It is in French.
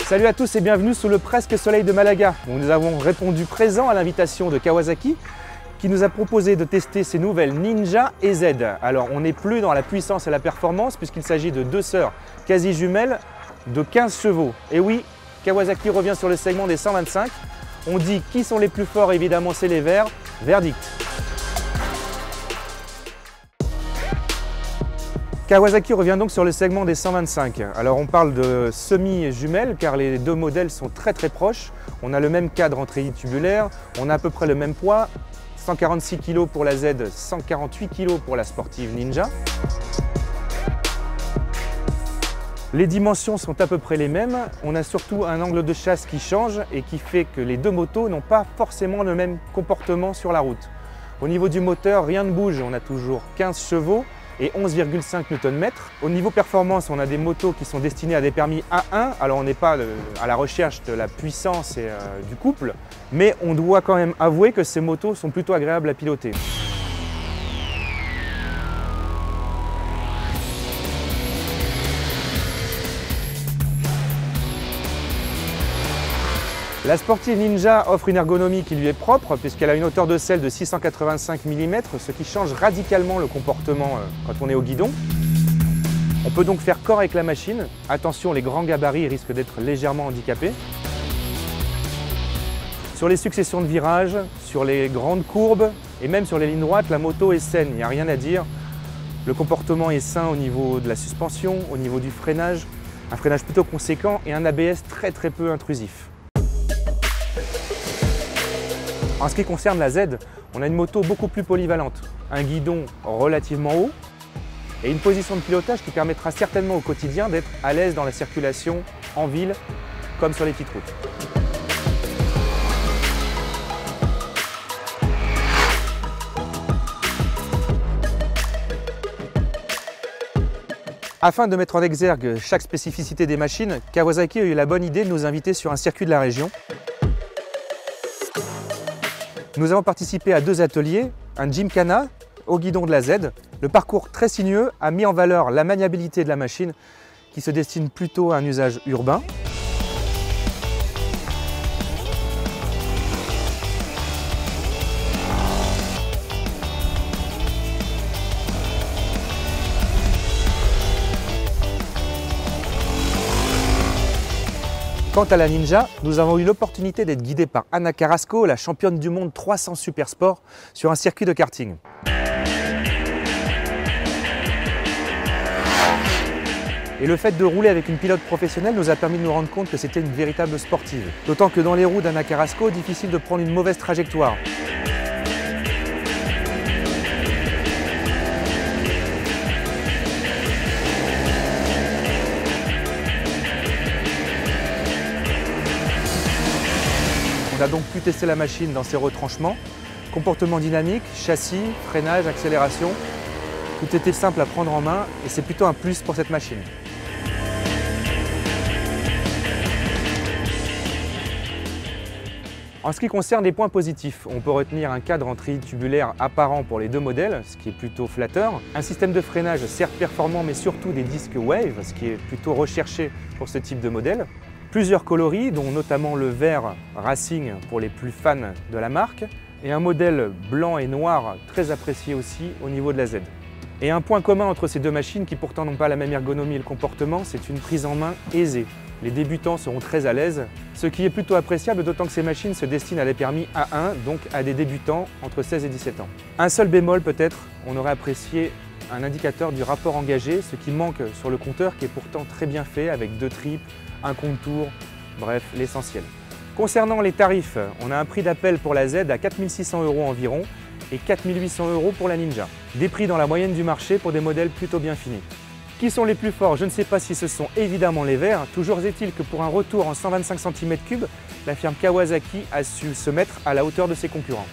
Salut à tous et bienvenue sous le presque soleil de Malaga, où nous avons répondu présent à l'invitation de Kawasaki qui nous a proposé de tester ses nouvelles Ninja et Z. Alors on n'est plus dans la puissance et la performance puisqu'il s'agit de deux sœurs quasi jumelles de 15 chevaux. Et oui, Kawasaki revient sur le segment des 125. On dit qui sont les plus forts, évidemment c'est les verts. Verdict. Kawasaki revient donc sur le segment des 125. Alors on parle de semi-jumelles car les deux modèles sont très proches. On a le même cadre en treillis tubulaire, on a à peu près le même poids, 146 kg pour la Z, 148 kg pour la sportive Ninja. Les dimensions sont à peu près les mêmes, on a surtout un angle de chasse qui change et qui fait que les deux motos n'ont pas forcément le même comportement sur la route. Au niveau du moteur, rien ne bouge, on a toujours 15 chevaux et 11,5 Nm. Au niveau performance, on a des motos qui sont destinées à des permis A1, alors on n'est pas à la recherche de la puissance et du couple, mais on doit quand même avouer que ces motos sont plutôt agréables à piloter. La sportive Ninja offre une ergonomie qui lui est propre puisqu'elle a une hauteur de selle de 685 mm, ce qui change radicalement le comportement quand on est au guidon. On peut donc faire corps avec la machine. Attention, les grands gabarits risquent d'être légèrement handicapés. Sur les successions de virages, sur les grandes courbes et même sur les lignes droites, la moto est saine, il n'y a rien à dire. Le comportement est sain au niveau de la suspension, au niveau du freinage, un freinage plutôt conséquent et un ABS très peu intrusif. En ce qui concerne la Z, on a une moto beaucoup plus polyvalente, un guidon relativement haut et une position de pilotage qui permettra certainement au quotidien d'être à l'aise dans la circulation en ville comme sur les petites routes. Afin de mettre en exergue chaque spécificité des machines, Kawasaki a eu la bonne idée de nous inviter sur un circuit de la région. Nous avons participé à deux ateliers, un Gymkhana au guidon de la Z. Le parcours très sinueux a mis en valeur la maniabilité de la machine qui se destine plutôt à un usage urbain. Quant à la Ninja, nous avons eu l'opportunité d'être guidés par Ana Carrasco, la championne du monde 300 Super Sport, sur un circuit de karting. Et le fait de rouler avec une pilote professionnelle nous a permis de nous rendre compte que c'était une véritable sportive. D'autant que dans les roues d'Ana Carrasco, difficile de prendre une mauvaise trajectoire. On a donc pu tester la machine dans ses retranchements, comportement dynamique, châssis, freinage, accélération. Tout était simple à prendre en main et c'est plutôt un plus pour cette machine. En ce qui concerne les points positifs, on peut retenir un cadre en treillis tubulaire apparent pour les deux modèles, ce qui est plutôt flatteur. Un système de freinage certes performant mais surtout des disques Wave, ce qui est plutôt recherché pour ce type de modèle. Plusieurs coloris, dont notamment le vert Racing pour les plus fans de la marque, et un modèle blanc et noir très apprécié aussi au niveau de la Z. Et un point commun entre ces deux machines qui pourtant n'ont pas la même ergonomie et le comportement, c'est une prise en main aisée. Les débutants seront très à l'aise, ce qui est plutôt appréciable d'autant que ces machines se destinent à des permis A1, donc à des débutants entre 16 et 17 ans. Un seul bémol peut-être, on aurait apprécié un indicateur du rapport engagé, ce qui manque sur le compteur qui est pourtant très bien fait avec deux tripes, un contour, bref, l'essentiel. Concernant les tarifs, on a un prix d'appel pour la Z à 4 600 € environ et 4 800 € pour la Ninja. Des prix dans la moyenne du marché pour des modèles plutôt bien finis. Qui sont les plus forts? Je ne sais pas si ce sont évidemment les verts. Toujours est-il que pour un retour en 125 cm3, la firme Kawasaki a su se mettre à la hauteur de ses concurrents.